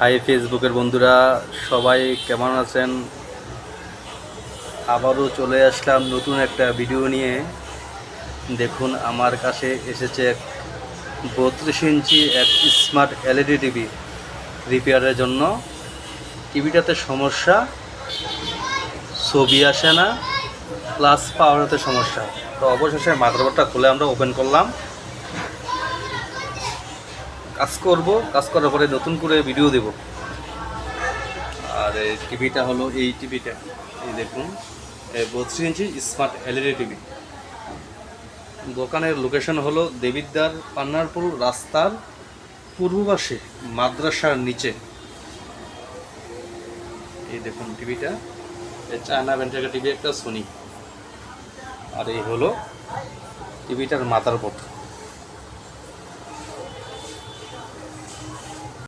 High ফেসবুকের বন্ধুরা, সবাই কেমন আছেন? আবারও চলে আসলাম নতুন একটা ভিডিও নিয়ে। দেখুন, আমার কাছে এসেছে এক 32 ইঞ্চি এক স্মার্ট এলইডি টিভি রিপেয়ারের জন্য। টিভিটাতে সমস্যা, ছবি আসে না, প্লাস পাওয়ারেতে সমস্যা। তো অবশেষে মাদারবোর্ডটা খুলে আমরা ওপেন করলাম, কাজ করার পরে নতুন করে ভিডিও দেব। আর এই টিভিটা হলো এই টিভিটা, এই দেখুন, 32 ইঞ্চি স্মার্ট এলইডি টিভি। দোকানের লোকেশন হলো দেবিদ্বার পান্নারপুর রাস্তার পূর্ব পাশে, মাদ্রাসার নিচে। এই দেখুন টিভিটা, চায়না ব্র্যান্ডের টিভি, একটা সোনি। আর এই হলো টিভিটার মাদারবোর্ড।